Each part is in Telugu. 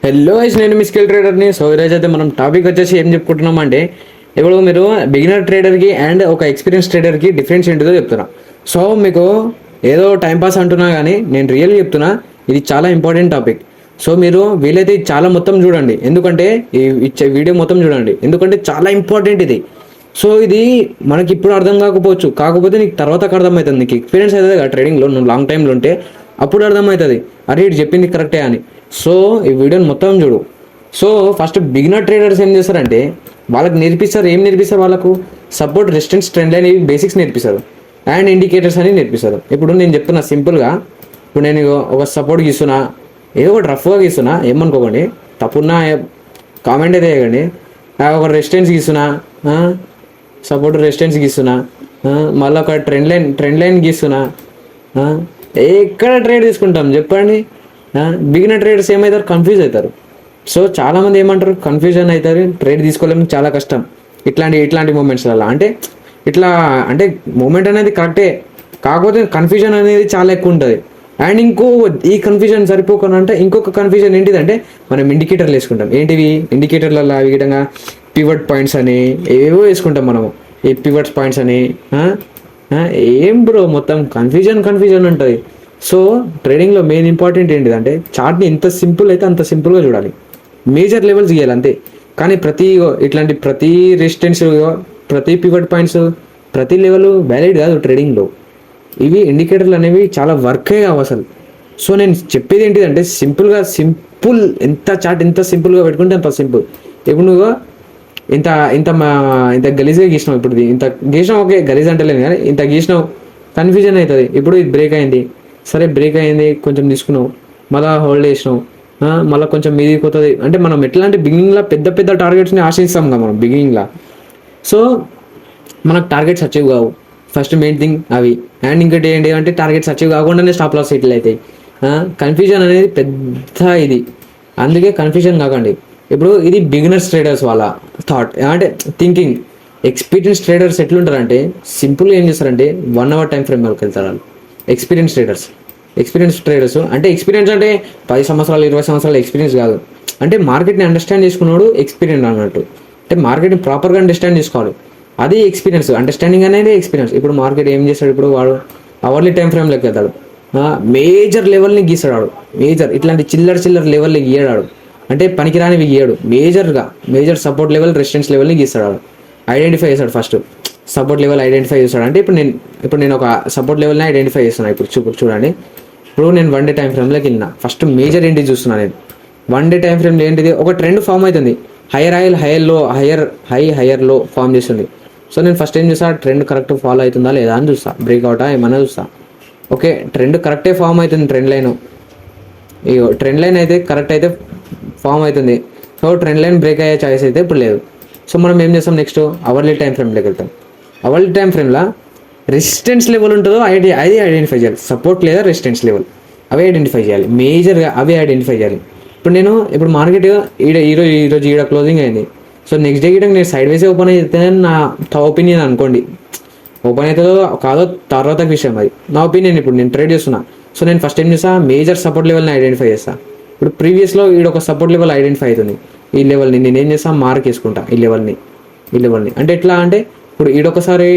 హలో గైస్, నేను మీ స్కిల్ ట్రేడర్ని. సో ఈరోజు అయితే మనం టాపిక్ వచ్చేసి ఏం చెప్పుకుంటున్నాం అంటే, ఇప్పుడు మీరు బిగినర్ ట్రేడర్కి అండ్ ఒక ఎక్స్పీరియన్స్ ట్రేడర్కి డిఫరెన్స్ ఏంటిదో చెప్తున్నా. సో మీకు ఏదో టైంపాస్ అంటున్నా కానీ నేను రియల్గా చెప్తున్నా, ఇది చాలా ఇంపార్టెంట్ టాపిక్. సో మీరు వీలైతే ఇది చాలా మొత్తం చూడండి, ఎందుకంటే ఈ ఇచ్చే వీడియో మొత్తం చూడండి, ఎందుకంటే చాలా ఇంపార్టెంట్ ఇది. సో ఇది మనకి ఇప్పుడు అర్థం కాకపోతే నీకు తర్వాత అర్థమవుతుంది. నీకు ఎక్స్పీరియన్స్ అవుతుంది కదా ట్రేడింగ్లో, నువ్వు లాంగ్ టైంలో ఉంటే అప్పుడు అర్థమవుతుంది, అరే ఇటు చెప్పింది కరెక్టే అని. సో ఈ వీడియోని మొత్తం చూడు. సో ఫస్ట్ బిగినర్ ట్రేడర్స్ ఏం చేస్తారంటే, వాళ్ళకి నేర్పిస్తారు. ఏం నేర్పిస్తారు వాళ్ళకు? సపోర్ట్, రెసిస్టెన్స్, ట్రెండ్ లైన్, ఇవి బేసిక్స్ నేర్పిస్తారు. అండ్ ఇండికేటర్స్ అని నేర్పిస్తారు. ఇప్పుడు నేను చెప్తున్నా సింపుల్గా. ఇప్పుడు నేను ఒక సపోర్ట్ గీస్తున్నా, ఏదో ఒకటి రఫ్గా గీస్తున్నా, ఏమనుకోకండి, తప్పున్నా కామెంట్ అయితే వేయకండి. ఒక రెసిస్టెన్స్ గీస్తున్నా, సపోర్ట్ రెసిస్టెన్స్ గీస్తున్నా, మళ్ళీ ఒక ట్రెండ్ లైన్ గీస్తున్నా. ఎక్కడ ట్రేడ్ తీసుకుంటాం చెప్పండి? బిగినర్ ట్రేడర్స్ ఏమవుతారు? కన్ఫ్యూజ్ అవుతారు. సో చాలామంది ఏమంటారు, కన్ఫ్యూజన్ అవుతారు, ట్రేడ్ తీసుకోలేము, చాలా కష్టం ఇట్లాంటి మూమెంట్స్లలో. ఇట్లా అంటే మూమెంట్ అనేది కరెక్టే, కాకపోతే కన్ఫ్యూజన్ అనేది చాలా ఎక్కువ ఉంటుంది. అండ్ ఈ కన్ఫ్యూజన్ సరిపోకుండా ఇంకొక కన్ఫ్యూజన్ ఏంటిదంటే, మనం ఇండికేటర్లు వేసుకుంటాం. ఏంటివి ఇండికేటర్లలో? అవి విధంగా పివట్ పాయింట్స్ అని ఏవేవో వేసుకుంటాం మనము. ఈ పివట్ పాయింట్స్ అని ఏం బ్రో, మొత్తం కన్ఫ్యూజన్ ఉంటుంది. సో ట్రేడింగ్లో మెయిన్ ఇంపార్టెంట్ ఏంటిదంటే, చార్ట్ని ఎంత సింపుల్ అయితే అంత సింపుల్గా చూడాలి. మేజర్ లెవెల్స్ గీయాలి అంతే. కానీ ప్రతి రెసిస్టెన్స్, ప్రతి పివట్ పాయింట్స్, ప్రతి లెవెల్ వ్యాలిడ్ కాదు ట్రేడింగ్లో. ఇవి ఇండికేటర్లు అనేవి చాలా వర్కే కావు అసలు. సో నేను చెప్పేది ఏంటిదంటే, చార్ట్ ఎంత సింపుల్గా పెట్టుకుంటే అంత సింపుల్. ఇప్పుడు నువ్వు ఇంత గలీజ్గా గీసినావు, ఇప్పుడు ఇంత గీసినావు, ఓకే గలీజ్ అంటలేదు కానీ ఇంత గీసినావు, కన్ఫ్యూజన్ అవుతుంది. ఇప్పుడు ఇది బ్రేక్ అయింది, సరే బ్రేక్ అయింది, కొంచెం తీసుకున్నావు, మళ్ళీ హోల్డ్ చేసినావు, మళ్ళీ కొంచెం మీదికి పోతుంది. అంటే మనం ఎట్లాంటి బిగినింగ్లో పెద్ద టార్గెట్స్ని ఆశిస్తాం కదా మనం బిగినింగ్లో. సో మనకు టార్గెట్స్ అచీవ్ కావు, ఫస్ట్ మెయిన్ థింగ్ అవి. అండ్ ఇంకోటి ఏంటి అంటే, టార్గెట్స్ అచీవ్ కాకుండానే స్టాప్ లాస్ సెటిల్ అవుతాయి. కన్ఫ్యూజన్ అనేది పెద్ద ఇది, అందుకే కన్ఫ్యూజన్ కాకండి. ఇప్పుడు ఇది బిగినర్స్ ట్రేడర్స్ వాళ్ళ థాట్, అంటే థింకింగ్. ఎక్స్పీరియన్స్ ట్రేడర్స్ ఎట్లుంటారంటే, సింపుల్గా ఏం చేస్తారంటే 1 hour టైం ఫ్రేమ్ వరకు వెళ్తారు వాళ్ళు. ఎక్స్పీరియన్స్ ట్రేడర్స్ అంటే, ఎక్స్పీరియన్స్ అంటే 10 సంవత్సరాలు 20 సంవత్సరాల ఎక్స్పీరియన్స్ కాదు. అంటే మార్కెట్ని అండర్స్టాండ్ చేసుకున్నాడు ఎక్స్పీరియన్స్ అన్నట్టు. అంటే మార్కెట్ని ప్రాపర్గా అండర్స్టాండ్ చేసుకోవాలి, అది ఎక్స్పీరియన్స్. అండర్స్టాండింగ్ అనేది ఎక్స్పీరియన్స్. ఇప్పుడు మార్కెట్ ఏం చేస్తాడు, ఇప్పుడు వాడు అవర్లీ టైం ఫ్రేమ్లోకి వెళ్తాడు, మేజర్ లెవెల్ని గీస్తాడు. ఇట్లాంటి చిల్లర లెవెల్ని గీయడాడు, అంటే పనికిరానివి గీయడు. మేజర్ సపోర్ట్ లెవెల్, రెసిస్టెన్స్ లెవెల్ని గీస్తాడు. ఐడెంటిఫై చేస్తాడు ఫస్ట్. సపోర్ట్ లెవెల్ ఐడెంటిఫై చేస్తాడు. అంటే ఇప్పుడు నేను ఒక సపోర్ట్ లెవెల్ని ఐడెంటిఫై చేస్తున్నాను. ఇప్పుడు చూడండి, ఇప్పుడు నేను 1 day టైం ఫ్రేమ్లోకి వెళ్ళిన. ఫస్ట్ మేజర్ ఏంటి చూస్తున్నాను నేను. 1 day టైం ఫ్రేమ్లో ఏంటిది, ఒక ట్రెండ్ ఫామ్ అవుతుంది. హైయర్ లో ఫామ్ చేస్తుంది. సో నేను ఫస్ట్ ఏం చూస్తా, ట్రెండ్ కరెక్ట్ ఫాలో అవుతుందా లేదా అని చూస్తా, బ్రేక్అవుటా ఏమన్నా చూస్తా. ఓకే, ట్రెండ్ కరెక్టే ఫామ్ అవుతుంది. ట్రెండ్ లైన్ అయితే కరెక్ట్ అయితే ఫామ్ అవుతుంది. సో ట్రెండ్ లైన్ బ్రేక్ అయ్యే ఛాయిస్ అయితే ఇప్పుడు లేదు. సో మనం ఏం చేస్తాం, నెక్స్ట్ అవర్లీ టైం ఫ్రేమ్లోకి వెళ్తాం. అవర్లీ టైం ఫ్రేమ్లో రెసిస్టెన్స్ లెవెల్ ఉంటుందో అది ఐడెంటిఫై చేయాలి. సపోర్ట్ లేదా రెసిస్టెన్స్ లెవెల్ అవి ఐడెంటిఫై చేయాలి, మేజర్గా అవి ఐడెంటిఫై చేయాలి. ఇప్పుడు మార్కెట్ ఈరోజు ఈడ క్లోజింగ్ అయింది. సో నెక్స్ట్ డే నేను సైడ్ వేసే ఓపెన్ అయితే నా ఒపీనియన్ అనుకోండి. ఓపెన్ అవుతుందో కాదో తర్వాత విషయం, అది నా ఒపీనియన్. ఇప్పుడు నేను ట్రేడ్ చేస్తున్నా. సో నేను ఫస్ట్ ఏం చేస్తా, మేజర్ సపోర్ట్ లెవెల్ని ఐడెంటిఫై చేస్తాను. ఇప్పుడు ప్రీవియస్లో ఈడొక సపోర్ట్ లెవెల్ ఐడెంటిఫై అవుతుంది. ఈ లెవెల్ని నేను ఏం చేస్తాను, మార్క్ వేసుకుంటా. ఈ లెవెల్ని అంటే ఎట్లా అంటే, ఇప్పుడు ఈడొకసారి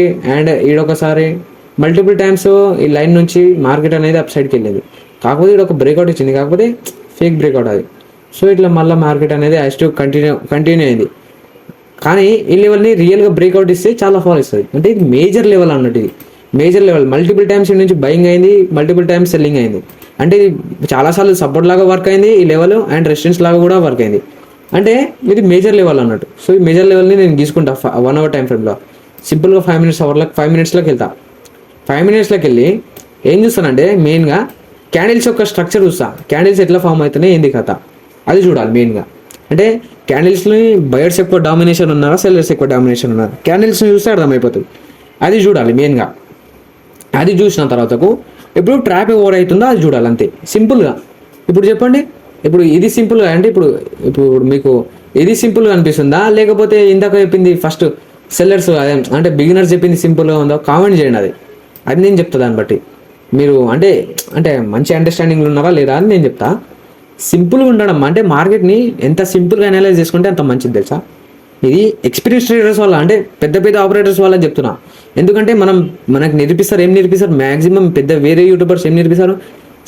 మల్టిపుల్ టైమ్స్ ఈ లైన్ నుంచి మార్కెట్ అనేది అప్ సైడ్కి వెళ్ళింది. కాకపోతే ఈడొక బ్రేక్అవుట్ ఇచ్చింది, కాకపోతే ఫేక్ బ్రేక్అవుట్ అది. సో ఇట్లా మళ్ళీ మార్కెట్ అనేది కంటిన్యూ అయింది. కానీ ఈ లెవెల్ని రియల్గా బ్రేక్అవుట్ ఇస్తే చాలా ఫాల్ ఇస్తుంది. అంటే ఇది మేజర్ లెవెల్ అన్నట్టు. ఇది మేజర్ లెవెల్. మల్టిపుల్ టైమ్స్ నుంచి బయింగ్ అయింది, మల్టిపుల్ టైమ్స్ సెల్లింగ్ అయింది. అంటే ఇది చాలాసార్లు సపోర్ట్ లాగా వర్క్ అయింది ఈ లెవెల్, అండ్ రెసిస్టెన్స్ లాగా కూడా వర్క్ అయింది. అంటే ఇది మేజర్ లెవెల్ అన్నట్టు. సో ఈ మేజర్ లెవెల్ని నేను గీసుకుంటా 1 hour టైం ఫ్రేమ్లో. సింపుల్గా 5 minutesలోకి వెళ్తా. 5 minutesలోకి వెళ్ళి ఏం చూస్తానంటే, మెయిన్గా క్యాండిల్స్ యొక్క స్ట్రక్చర్ చూస్తా. క్యాండిల్స్ ఎట్లా ఫామ్ అవుతున్నాయి, ఏంది కథ, అది చూడాలి మెయిన్గా. అంటే క్యాండిల్స్ని బయర్స్ ఎక్కువ డామినేషన్ ఉన్నారా, సెల్లర్స్ ఎక్కువ డామినేషన్ ఉన్నారా, క్యాండిల్స్ని చూస్తే అర్థమైపోతుంది. అది చూడాలి మెయిన్గా. అది చూసిన తర్వాతకు ఇప్పుడు ట్రాప్ ఓవర్ అవుతుందో అది చూడాలి, అంతే సింపుల్గా. ఇప్పుడు చెప్పండి, ఇప్పుడు ఇది సింపుల్గా అంటే ఇప్పుడు మీకు ఇది సింపుల్గా అనిపిస్తుందా, లేకపోతే ఇందాక చెప్పింది ఫస్ట్ సెల్లర్స్ అంటే బిగినర్స్ చెప్పింది సింపుల్గా ఉందో కామెంట్ చేయండి. అది నేను చెప్తా. దాన్ని బట్టి మీరు అంటే మంచి అండర్స్టాండింగ్లో ఉన్నారా లేదా అని నేను చెప్తా. సింపుల్గా ఉండడం అంటే మార్కెట్ని ఎంత సింపుల్గా అనలైజ్ చేసుకుంటే అంత మంచిది తెలుసా. ఇది ఎక్స్పీరియన్స్ ట్రేడర్స్ వల్ల అంటే పెద్ద పెద్ద ఆపరేటర్స్ వల్ల చెప్తున్నా. ఎందుకంటే మనకు నేర్పిస్తారు ఏం నేర్పిస్తారు, మ్యాక్సిమం పెద్ద వేరే యూట్యూబర్స్ ఏం నేర్పిస్తారు,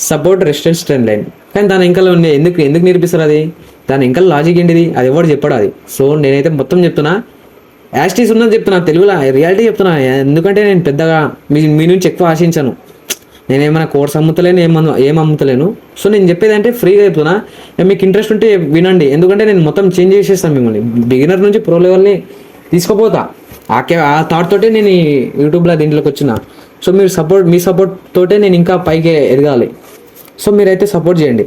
సపోర్ట్ రెసిస్టెన్స్ ట్రెండ్ లైన్. కానీ దాని ఇంకా ఉన్నాయి ఎందుకు నేర్పిస్తారు అది, దాని ఇంకా లాజిక్ ఏంటిది అది ఎవరు చెప్పడు అది. సో నేనైతే మొత్తం చెప్తున్నా, యాస్టీస్ ఉన్నది చెప్తున్నా, తెలుగులో రియాలిటీ చెప్తున్నా. ఎందుకంటే నేను పెద్దగా మీ నుంచి ఎక్కువ ఆశించాను, నేనేమైనా కోర్స్ అమ్ముతలేను ఏం అమ్ముతలేను. సో నేను చెప్పేది అంటే ఫ్రీగా చెప్తున్నా, మీకు ఇంట్రెస్ట్ ఉంటే వినండి. ఎందుకంటే నేను మొత్తం చేంజ్ చేసేస్తాను మిమ్మల్ని, బిగినర్ నుంచి ప్రో లెవెల్ని తీసుకుపోతా. ఆ థాట్ తోటే నేను ఈ యూట్యూబ్లో దీంట్లోకి వచ్చిన. సో మీ సపోర్ట్ తోటే నేను ఇంకా పైకి ఎదగాలి. సో మీరైతే సపోర్ట్ చేయండి.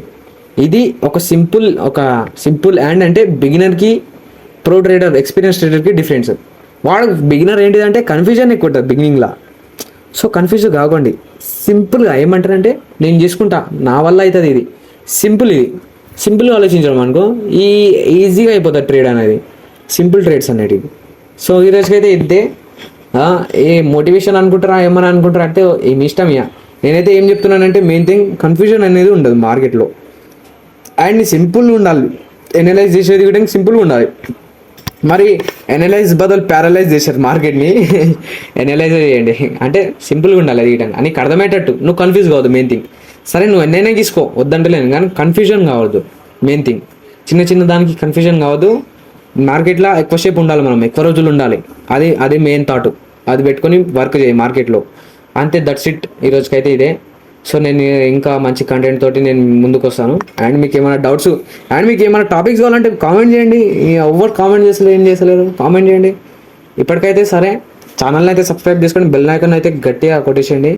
ఇది ఒక సింపుల్ అండ్ అంటే బిగినర్కి ప్రో ట్రేడర్ ఎక్స్పీరియన్స్ ట్రేడర్కి డిఫరెన్స్. వాడు బిగినర్ ఏంటిదంటే కన్ఫ్యూజన్ ఎక్కువ ఉంటుంది బిగినింగ్లో. సో కన్ఫ్యూజ్ కాకండి, సింపుల్గా ఏమంటారంటే నేను చేసుకుంటా, నా వల్ల అవుతుంది, ఇది సింపుల్గా ఆలోచించడం అనుకో ఈజీగా అయిపోతుంది ట్రేడ్ అనేది, సింపుల్ ట్రేడ్స్ అనేటివి. సో ఈ రోజుకైతే ఇద్దే. ఏ మోటివేషన్ అనుకుంటారా ఏమని అనుకుంటారా అంటే మీ ఇష్టం. ఇక నేనైతే ఏం చెప్తున్నానంటే మెయిన్ థింగ్ కన్ఫ్యూజన్ అనేది ఉండదు మార్కెట్లో, అండ్ సింపుల్ ఉండాలి. ఎనలైజ్ చేసేది కూడా సింపుల్గా ఉండాలి. మరి ఎనలైజ్ బదులు ప్యారలైజ్ చేశారు మార్కెట్ని. ఎనలైజ్ చేయండి అంటే సింపుల్గా ఉండాలి అది ఇయటంగా, నీకు అర్థమయ్యేటట్టు, నువ్వు కన్ఫ్యూజ్ కావద్దు మెయిన్ థింగ్. సరే నువ్వు ఎన్నైనా తీసుకో వద్దంటలేను, కానీ కన్ఫ్యూజన్ కావద్దు మెయిన్ థింగ్. చిన్న దానికి కన్ఫ్యూజన్ కావద్దు. మార్కెట్లో ఎక్కువసేపు ఉండాలి, మనం ఎక్కువ రోజులు ఉండాలి, అది మెయిన్ థాట్. అది పెట్టుకొని వర్క్ చేయి మార్కెట్లో, అంతే. దట్స్ ఇట్ ఈ రోజుకైతే ఇదే. సో నేను ఇంకా మంచి కంటెంట్ తోటి నేను ముందుకు వస్తాను. అండ్ మీకు ఏమైనా డౌట్స్ అండ్ మీకు ఏమైనా టాపిక్స్ కావాలంటే కామెంట్ చేయండి. ఎవరు కామెంట్ ఏం చేస్తలేరు, కామెంట్ చేయండి. ఇప్పటికైతే సరే, ఛానల్ని అయితే సబ్స్క్రైబ్ చేసుకొని బెల్ ఐకాన్ అయితే గట్టిగా కొట్టేసేయండి.